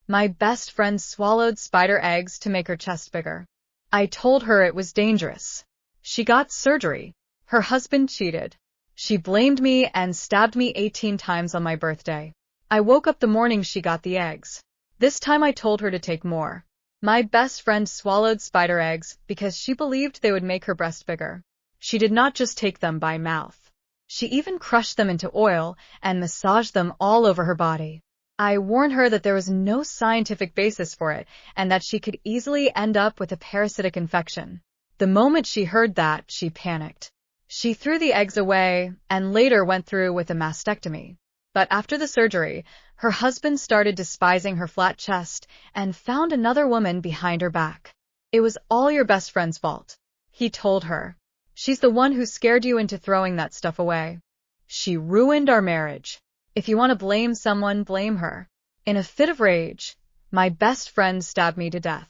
My best friend swallowed spider eggs to make her chest bigger. I told her it was dangerous. She got surgery. Her husband cheated. She blamed me and stabbed me 18 times on my birthday. I woke up the morning she got the eggs. This time I told her to take more. My best friend swallowed spider eggs because she believed they would make her breast bigger. She did not just take them by mouth. She even crushed them into oil and massaged them all over her body. I warned her that there was no scientific basis for it and that she could easily end up with a parasitic infection. The moment she heard that, she panicked. She threw the eggs away and later went through with a mastectomy. But after the surgery, her husband started despising her flat chest and found another woman behind her back. It was all your best friend's fault, he told her. She's the one who scared you into throwing that stuff away. She ruined our marriage. If you want to blame someone, blame her. In a fit of rage, my best friend stabbed me to death.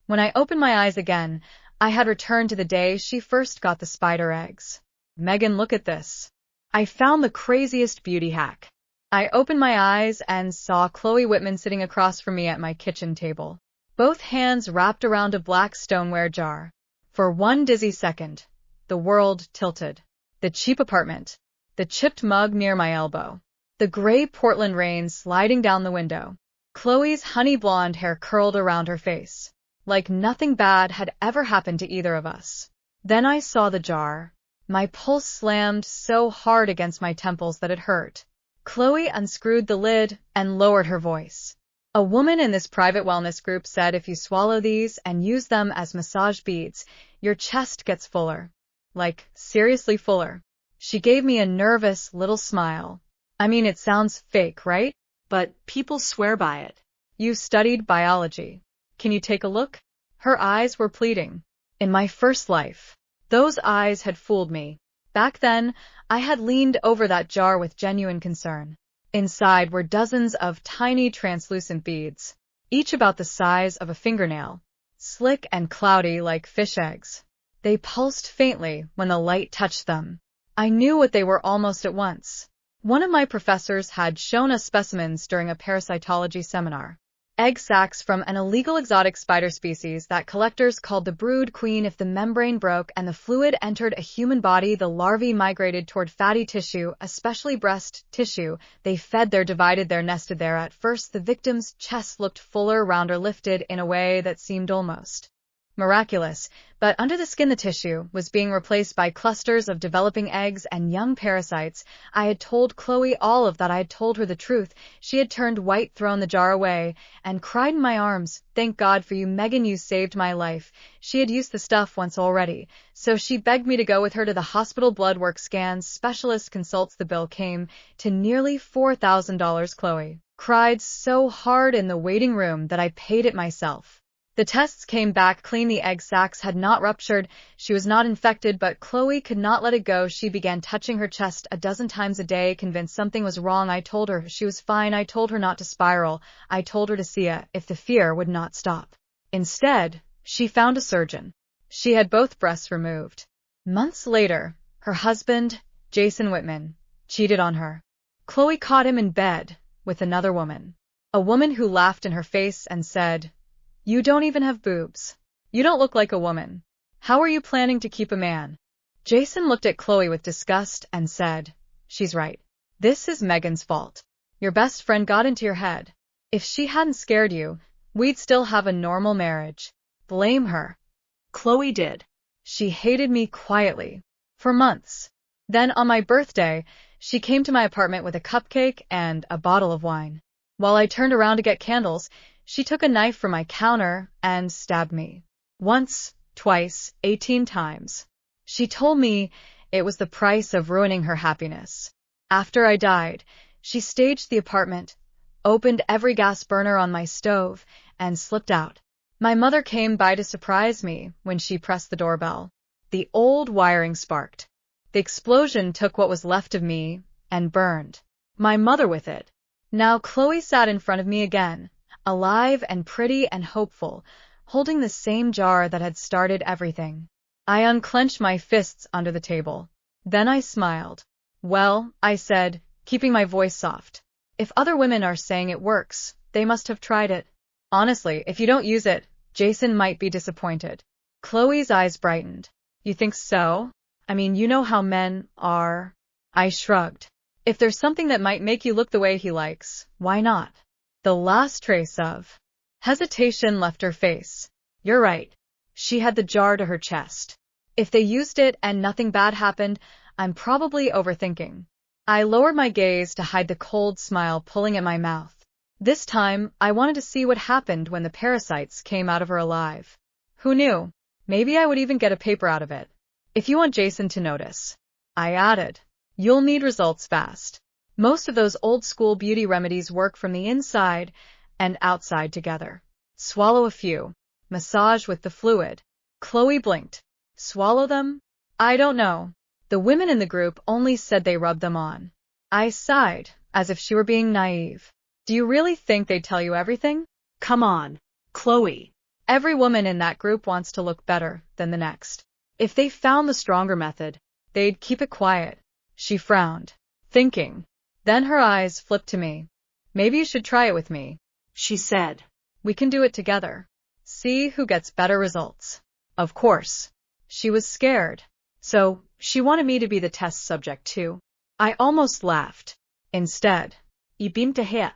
When I opened my eyes again, I had returned to the day she first got the spider eggs. Megan, look at this. I found the craziest beauty hack. I opened my eyes and saw Chloe Whitman sitting across from me at my kitchen table, both hands wrapped around a black stoneware jar. For one dizzy second, the world tilted. The cheap apartment, the chipped mug near my elbow, the gray Portland rain sliding down the window. Chloe's honey blonde hair curled around her face, like nothing bad had ever happened to either of us. Then I saw the jar. My pulse slammed so hard against my temples that it hurt. Chloe unscrewed the lid and lowered her voice. A woman in this private wellness group said if you swallow these and use them as massage beads, your chest gets fuller. Like, seriously fuller. She gave me a nervous little smile. I mean, it sounds fake, right? But people swear by it. You studied biology. Can you take a look? Her eyes were pleading. In my first life, those eyes had fooled me. Back then, I had leaned over that jar with genuine concern. Inside were dozens of tiny translucent beads, each about the size of a fingernail, slick and cloudy like fish eggs. They pulsed faintly when the light touched them. I knew what they were almost at once. One of my professors had shown us specimens during a parasitology seminar. Egg sacs from an illegal exotic spider species that collectors called the brood queen. If the membrane broke and the fluid entered a human body, the larvae migrated toward fatty tissue, especially breast tissue. They fed there, divided there, nested there. At first, the victim's chest looked fuller, rounder, lifted in a way that seemed almost miraculous, but under the skin the tissue was being replaced by clusters of developing eggs and young parasites. I had told Chloe all of that. I had told her the truth. She had turned white, thrown the jar away, and cried in my arms, "Thank God for you, Megan, you saved my life." She had used the stuff once already, so she begged me to go with her to the hospital. Blood work, scans, specialist consults. The bill came to nearly $4,000. Chloe cried so hard in the waiting room that I paid it myself. The tests came back clean. The egg sacs had not ruptured. She was not infected, but Chloe could not let it go. She began touching her chest a dozen times a day, convinced something was wrong. I told her she was fine. I told her not to spiral. I told her to see if the fear would not stop. Instead, she found a surgeon. She had both breasts removed. Months later, her husband, Jason Whitman, cheated on her. Chloe caught him in bed with another woman. A woman who laughed in her face and said, "You don't even have boobs. You don't look like a woman. How are you planning to keep a man?" Jason looked at Chloe with disgust and said, "She's right. This is Megan's fault. Your best friend got into your head. If she hadn't scared you, we'd still have a normal marriage. Blame her." Chloe did. She hated me quietly for months. Then on my birthday, she came to my apartment with a cupcake and a bottle of wine. While I turned around to get candles, she took a knife from my counter and stabbed me. Once, twice, 18 times. She told me it was the price of ruining her happiness. After I died, she staged the apartment, opened every gas burner on my stove, and slipped out. My mother came by to surprise me when she pressed the doorbell. The old wiring sparked. The explosion took what was left of me and burned my mother with it. Now Chloe sat in front of me again, alive and pretty and hopeful, holding the same jar that had started everything. I unclenched my fists under the table. Then I smiled. "Well," I said, keeping my voice soft, "if other women are saying it works, they must have tried it." Honestly, if you don't use it, Jason might be disappointed. Chloe's eyes brightened. You think so? I mean, you know how men are. I shrugged. If there's something that might make you look the way he likes, why not? The last trace of hesitation left her face. You're right. She had the jar to her chest. If they used it and nothing bad happened, I'm probably overthinking. I lowered my gaze to hide the cold smile pulling at my mouth. This time, I wanted to see what happened when the parasites came out of her alive. Who knew? Maybe I would even get a paper out of it. If you want Jason to notice, I added, you'll need results fast. Most of those old-school beauty remedies work from the inside and outside together. Swallow a few. Massage with the fluid. Chloe blinked. Swallow them? I don't know. The women in the group only said they rubbed them on. I sighed, as if she were being naive. Do you really think they'd tell you everything? Come on, Chloe. Every woman in that group wants to look better than the next. If they found the stronger method, they'd keep it quiet. She frowned, thinking. Then her eyes flipped to me. Maybe you should try it with me, she said. We can do it together. See who gets better results. Of course. She was scared. So, she wanted me to be the test subject too. I almost laughed. Instead, you beamed to hit.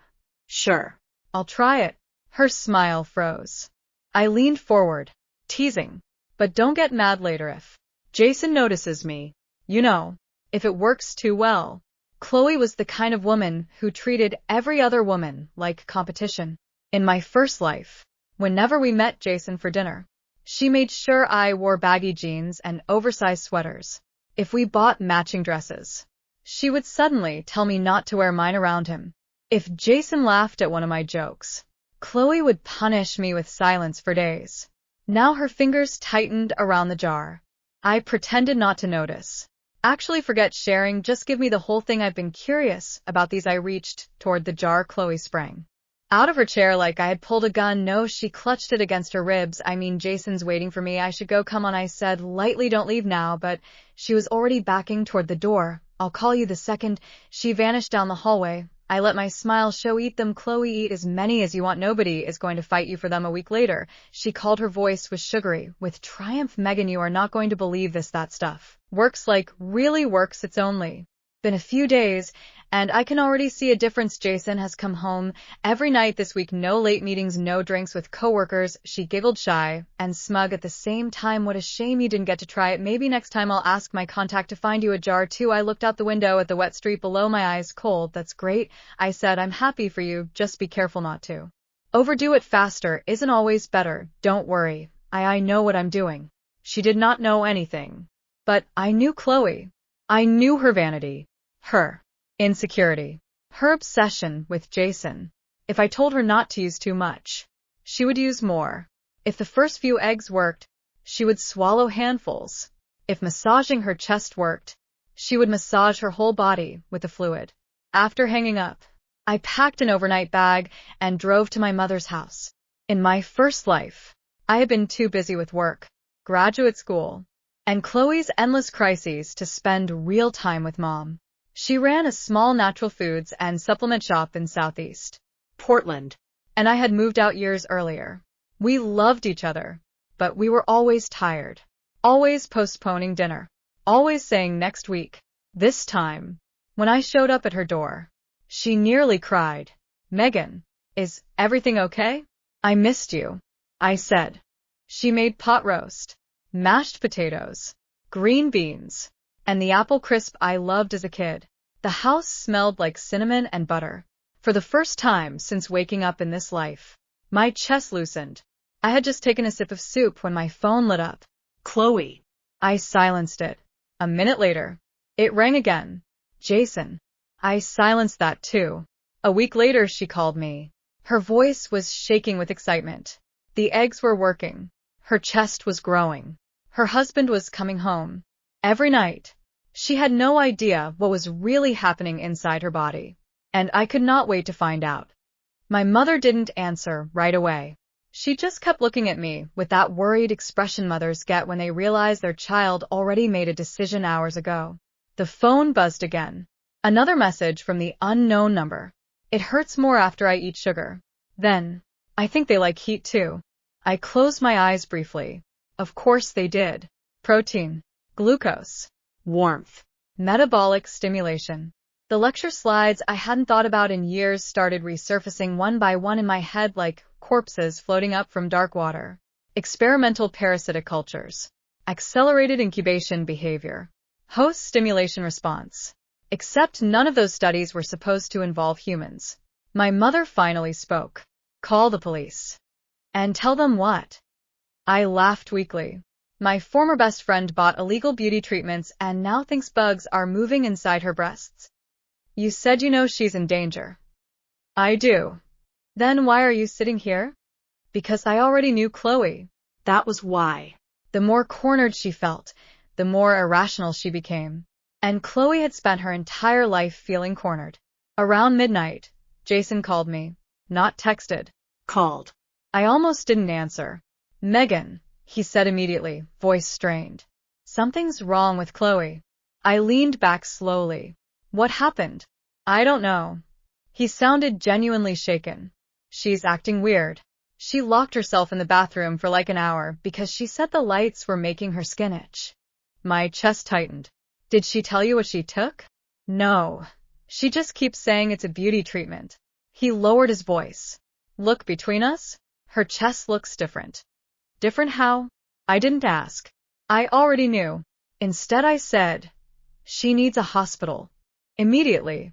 Sure. I'll try it. Her smile froze. I leaned forward, teasing. But don't get mad later if Jason notices me. You know, if it works too well. Chloe was the kind of woman who treated every other woman like competition. In my first life, whenever we met Jason for dinner, she made sure I wore baggy jeans and oversized sweaters. If we bought matching dresses, she would suddenly tell me not to wear mine around him. If Jason laughed at one of my jokes, Chloe would punish me with silence for days. Now her fingers tightened around the jar. I pretended not to notice. Actually, forget sharing, just give me the whole thing. I've been curious about these. I reached toward the jar. Chloe sprang out of her chair like I had pulled a gun. No, she clutched it against her ribs. I mean, Jason's waiting for me. I should go. Come on, I said lightly. Don't leave now, but she was already backing toward the door. I'll call you the second. She vanished down the hallway. I let my smile show. Eat them, Chloe, eat as many as you want. Nobody is going to fight you for them. A week later, she called. Her voice was sugary with triumph. Megan, you are not going to believe this. That stuff works, like really works. It's only been a few days, and I can already see a difference. Jason has come home every night this week. No late meetings, no drinks with coworkers. She giggled, shy and smug at the same time. What a shame you didn't get to try it. Maybe next time I'll ask my contact to find you a jar too. I looked out the window at the wet street below, my eyes cold. That's great, I said. I'm happy for you. Just be careful not to overdo it. Faster isn't always better. Don't worry. I know what I'm doing. She did not know anything. But I knew Chloe. I knew her vanity, her insecurity, her obsession with Jason. If I told her not to use too much, she would use more. If the first few eggs worked, she would swallow handfuls. If massaging her chest worked, she would massage her whole body with the fluid. After hanging up, I packed an overnight bag and drove to my mother's house. In my first life, I had been too busy with work, graduate school, and Chloe's endless crises to spend real time with Mom. She ran a small natural foods and supplement shop in Southeast Portland, and I had moved out years earlier. We loved each other, but we were always tired, always postponing dinner, always saying next week. This time, when I showed up at her door, she nearly cried. Megan, is everything okay? I missed you, I said. She made pot roast, mashed potatoes, green beans, and the apple crisp I loved as a kid. The house smelled like cinnamon and butter. For the first time since waking up in this life, my chest loosened. I had just taken a sip of soup when my phone lit up. Chloe. I silenced it. A minute later, it rang again. Jason. I silenced that too. A week later, she called me. Her voice was shaking with excitement. The eggs were working. Her chest was growing. Her husband was coming home every night. She had no idea what was really happening inside her body, and I could not wait to find out. My mother didn't answer right away. She just kept looking at me with that worried expression mothers get when they realize their child already made a decision hours ago. The phone buzzed again. Another message from the unknown number. It hurts more after I eat sugar. Then, I think they like heat too. I closed my eyes briefly. Of course they did. Protein, glucose, warmth, metabolic stimulation. The lecture slides I hadn't thought about in years started resurfacing one by one in my head like corpses floating up from dark water. Experimental parasitic cultures. Accelerated incubation behavior. Host stimulation response. Except none of those studies were supposed to involve humans. My mother finally spoke. Call the police. And tell them what? I laughed weakly. My former best friend bought illegal beauty treatments and now thinks bugs are moving inside her breasts. You said you know she's in danger. I do. Then why are you sitting here? Because I already knew Chloe. That was why. The more cornered she felt, the more irrational she became. And Chloe had spent her entire life feeling cornered. Around midnight, Jason called me. Not texted. Called. I almost didn't answer. Megan, he said immediately, voice strained. Something's wrong with Chloe. I leaned back slowly. What happened? I don't know. He sounded genuinely shaken. She's acting weird. She locked herself in the bathroom for like an hour because she said the lights were making her skin itch. My chest tightened. Did she tell you what she took? No. She just keeps saying it's a beauty treatment. He lowered his voice. Look, between us, her chest looks different. Different how? I didn't ask. I already knew. Instead I said, she needs a hospital. Immediately.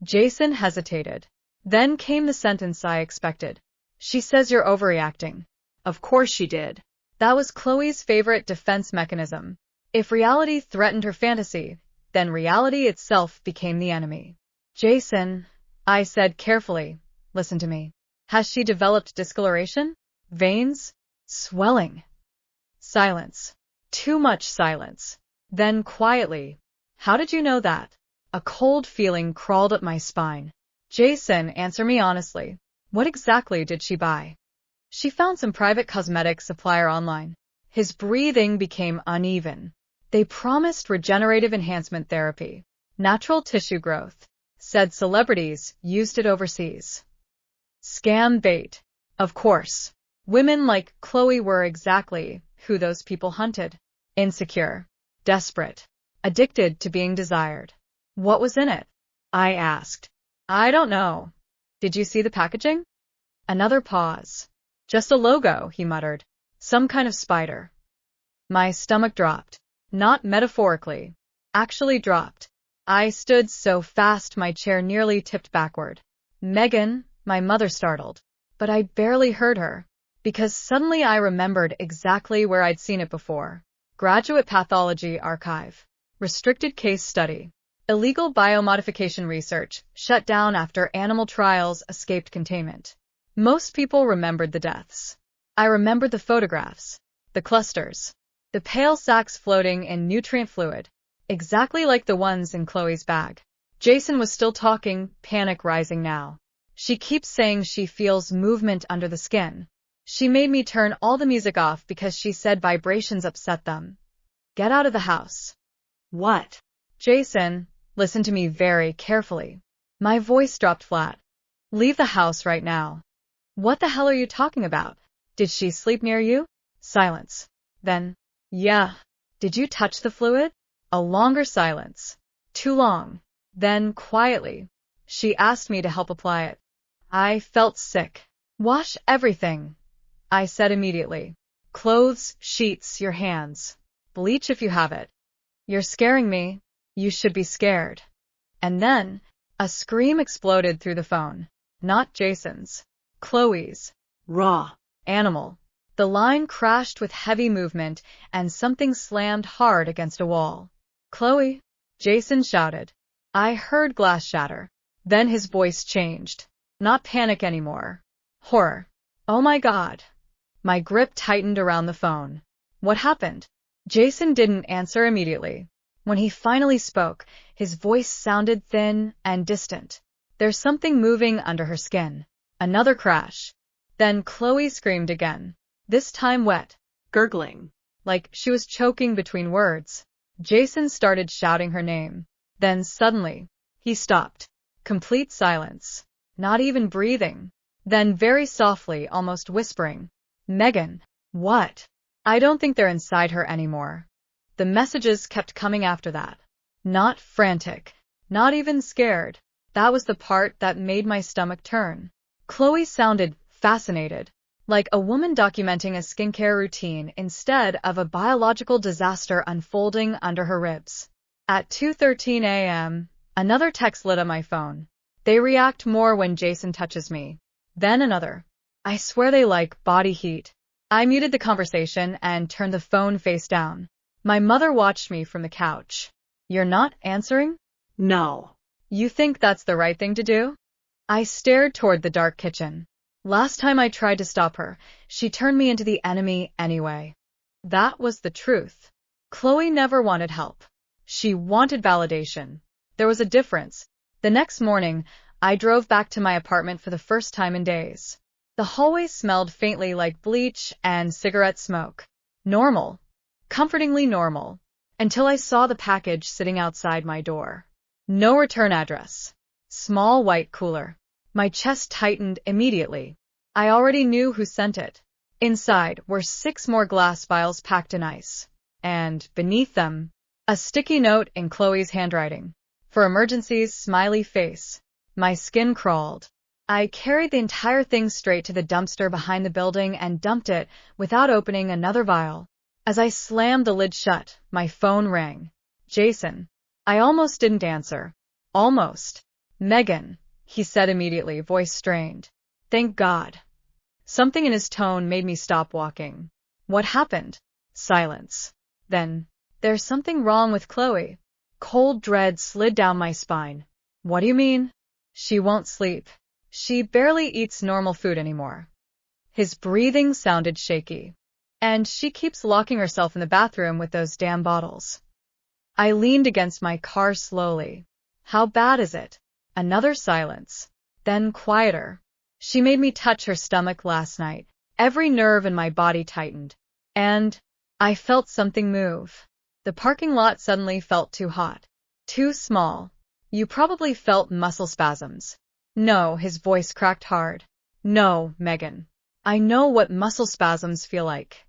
Jason hesitated. Then came the sentence I expected. She says you're overreacting. Of course she did. That was Chloe's favorite defense mechanism. If reality threatened her fantasy, then reality itself became the enemy. Jason, I said carefully, listen to me. Has she developed discoloration? Veins? Swelling? Silence. Too much silence. Then quietly, how did you know that? A cold feeling crawled up my spine. Jason, answer me honestly. What exactly did she buy? She found some private cosmetic supplier online. His breathing became uneven. They promised regenerative enhancement therapy, natural tissue growth. Said celebrities used it overseas. Scam bait. Of course. Women like Chloe were exactly who those people hunted. Insecure. Desperate. Addicted to being desired. What was in it? I asked. I don't know. Did you see the packaging? Another pause. Just a logo, he muttered. Some kind of spider. My stomach dropped. Not metaphorically. Actually dropped. I stood so fast my chair nearly tipped backward. Megan, my mother startled. But I barely heard her. Because suddenly I remembered exactly where I'd seen it before. Graduate Pathology Archive. Restricted case study. Illegal biomodification research, shut down after animal trials escaped containment. Most people remembered the deaths. I remembered the photographs. The clusters. The pale sacs floating in nutrient fluid. Exactly like the ones in Chloe's bag. Jason was still talking, panic rising now. She keeps saying she feels movement under the skin. She made me turn all the music off because she said vibrations upset them. Get out of the house. What? Jason, listen to me very carefully. My voice dropped flat. Leave the house right now. What the hell are you talking about? Did she sleep near you? Silence. Then, yeah. Did you touch the fluid? A longer silence. Too long. Then, quietly, she asked me to help apply it. I felt sick. Wash everything, I said immediately. Clothes, sheets, your hands. Bleach if you have it. You're scaring me. You should be scared. And then, a scream exploded through the phone. Not Jason's. Chloe's. Raw. Animal. The line crashed with heavy movement and something slammed hard against a wall. Chloe, Jason shouted. I heard glass shatter. Then his voice changed. Not panic anymore. Horror. Oh my God. My grip tightened around the phone. What happened? Jason didn't answer immediately. When he finally spoke, his voice sounded thin and distant. There's something moving under her skin. Another crash. Then Chloe screamed again. This time wet. Gurgling. Like she was choking between words. Jason started shouting her name. Then suddenly, he stopped. Complete silence. Not even breathing. Then very softly, almost whispering, "Megan." "What?" "I don't think they're inside her anymore." The messages kept coming after that. Not frantic. Not even scared. That was the part that made my stomach turn. Chloe sounded fascinated, like a woman documenting a skincare routine instead of a biological disaster unfolding under her ribs. At 2:13 a.m., another text lit on my phone. "They react more when Jason touches me." Then another. "I swear they like body heat." I muted the conversation and turned the phone face down. My mother watched me from the couch. "You're not answering?" No. "You think that's the right thing to do?" I stared toward the dark kitchen. Last time I tried to stop her, she turned me into the enemy anyway. That was the truth. Chloe never wanted help. She wanted validation. There was a difference. The next morning, I drove back to my apartment for the first time in days. The hallway smelled faintly like bleach and cigarette smoke. Normal. Comfortingly normal. Until I saw the package sitting outside my door. No return address. Small white cooler. My chest tightened immediately. I already knew who sent it. Inside were 6 more glass vials packed in ice. And, beneath them, a sticky note in Chloe's handwriting. "For emergencies, smiley face." My skin crawled. I carried the entire thing straight to the dumpster behind the building and dumped it without opening another vial. As I slammed the lid shut, my phone rang. Jason. I almost didn't answer. Almost. "Megan," he said immediately, voice strained. "Thank God." Something in his tone made me stop walking. "What happened?" Silence. Then, "There's something wrong with Chloe." Cold dread slid down my spine. "What do you mean?" "She won't sleep. She barely eats normal food anymore." His breathing sounded shaky. "And she keeps locking herself in the bathroom with those damn bottles." I leaned against my car slowly. "How bad is it?" Another silence. Then quieter. "She made me touch her stomach last night." Every nerve in my body tightened. And I felt something move. The parking lot suddenly felt too hot. Too small. "You probably felt muscle spasms." "No," his voice cracked hard. "No, Megan. I know what muscle spasms feel like."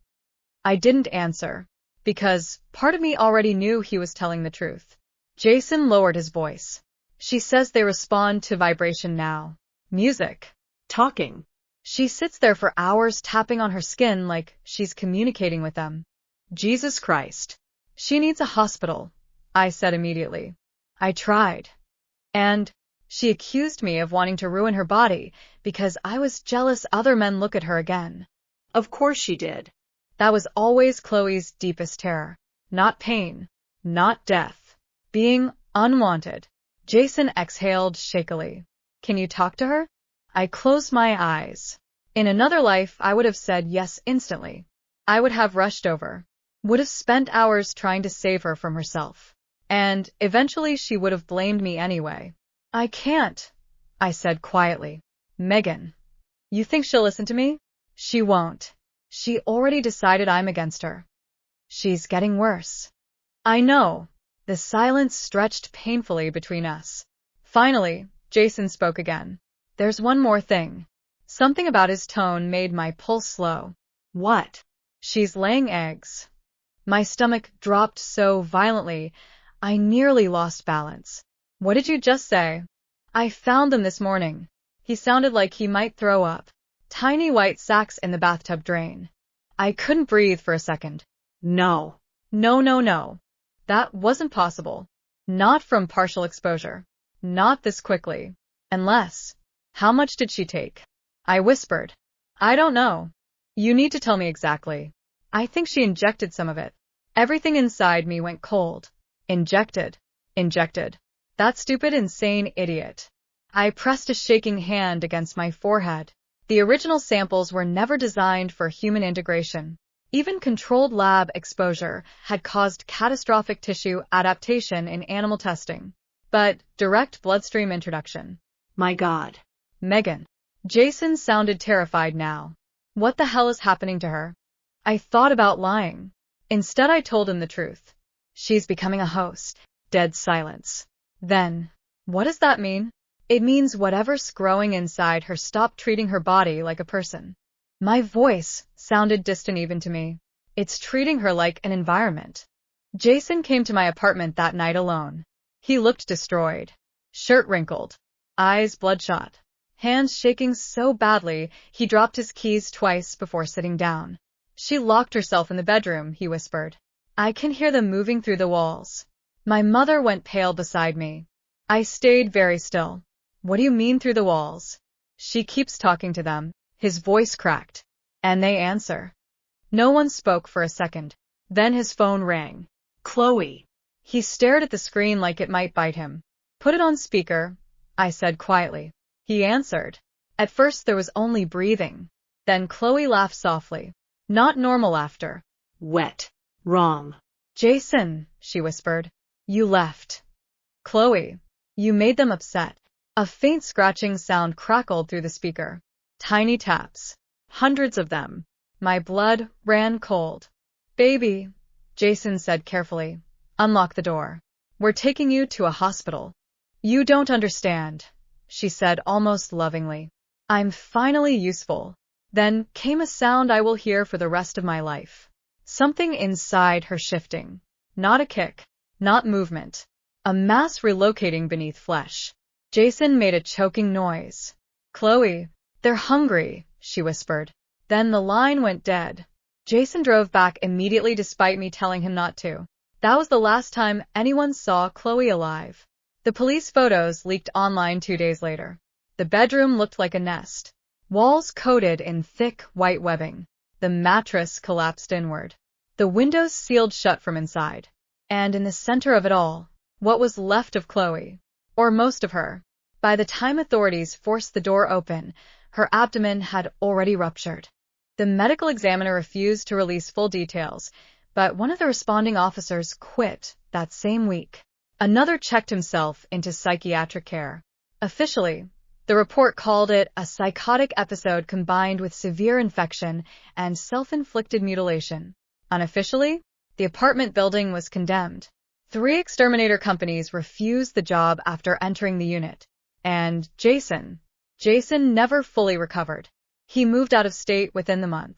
I didn't answer. Because part of me already knew he was telling the truth. Jason lowered his voice. "She says they respond to vibration now. Music. Talking. She sits there for hours tapping on her skin like she's communicating with them." Jesus Christ. "She needs a hospital," I said immediately. I tried. And she accused me of wanting to ruin her body because I was jealous other men look at her again. Of course she did. That was always Chloe's deepest terror. Not pain. Not death. Being unwanted. Jason exhaled shakily. "Can you talk to her?" I closed my eyes. In another life, I would have said yes instantly. I would have rushed over. Would have spent hours trying to save her from herself. And eventually she would have blamed me anyway. "I can't," I said quietly. "Megan. You think she'll listen to me?" "She won't. She already decided I'm against her." "She's getting worse." "I know." The silence stretched painfully between us. Finally, Jason spoke again. "There's one more thing." Something about his tone made my pulse slow. "What?" "She's laying eggs." My stomach dropped so violently, I nearly lost balance. "What did you just say?" "I found them this morning." He sounded like he might throw up. Tiny white sacks in the bathtub drain. I couldn't breathe for a second. No. No. That wasn't possible. Not from partial exposure. Not this quickly. Unless. How much did she take? I whispered. "I don't know." "You need to tell me exactly." "I think she injected some of it." Everything inside me went cold. Injected. That stupid, insane idiot. I pressed a shaking hand against my forehead. The original samples were never designed for human integration. Even controlled lab exposure had caused catastrophic tissue adaptation in animal testing. But direct bloodstream introduction. My God. Megan. Jason sounded terrified now. What the hell is happening to her? I thought about lying. Instead, I told him the truth. She's becoming a host. Dead silence. Then, what does that mean? It means whatever's growing inside her stopped treating her body like a person. My voice sounded distant even to me. It's treating her like an environment. Jason came to my apartment that night alone. He looked destroyed. Shirt wrinkled. Eyes bloodshot. Hands shaking so badly he dropped his keys twice before sitting down. She locked herself in the bedroom, he whispered. I can hear them moving through the walls. My mother went pale beside me. I stayed very still. What do you mean through the walls? She keeps talking to them. His voice cracked. And they answer. No one spoke for a second. Then his phone rang. Chloe. He stared at the screen like it might bite him. Put it on speaker, I said quietly. He answered. At first there was only breathing. Then Chloe laughed softly. Not normal laughter. Wet. Wrong. Jason, she whispered. You left. Chloe. You made them upset. A faint scratching sound crackled through the speaker. Tiny taps. Hundreds of them. My blood ran cold. Baby, Jason said carefully. Unlock the door. We're taking you to a hospital. You don't understand, she said almost lovingly. I'm finally useful. Then came a sound I will hear for the rest of my life. Something inside her shifting. Not a kick. Not movement. A mass relocating beneath flesh. Jason made a choking noise. Chloe, they're hungry, she whispered. Then the line went dead. Jason drove back immediately despite me telling him not to. That was the last time anyone saw Chloe alive. The police photos leaked online 2 days later. The bedroom looked like a nest. Walls coated in thick white webbing. The mattress collapsed inward. The windows sealed shut from inside. And in the center of it all, what was left of Chloe, or most of her. By the time authorities forced the door open, her abdomen had already ruptured. The medical examiner refused to release full details, but one of the responding officers quit that same week. Another checked himself into psychiatric care. Officially, the report called it a psychotic episode combined with severe infection and self-inflicted mutilation. Unofficially, the apartment building was condemned. 3 exterminator companies refused the job after entering the unit. And Jason never fully recovered. He moved out of state within the month.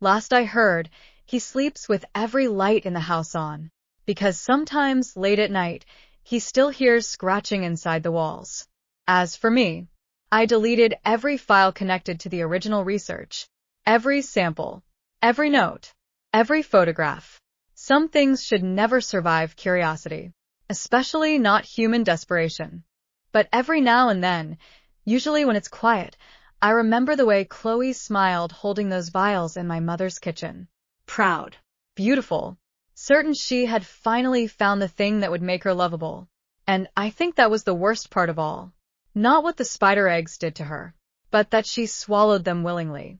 Last I heard, he sleeps with every light in the house on, because sometimes late at night, he still hears scratching inside the walls. As for me, I deleted every file connected to the original research, every sample, every note, every photograph. Some things should never survive curiosity, especially not human desperation. But every now and then, usually when it's quiet, I remember the way Chloe smiled holding those vials in my mother's kitchen. Proud. Beautiful. Certain she had finally found the thing that would make her lovable. And I think that was the worst part of all. Not what the spider eggs did to her, but that she swallowed them willingly.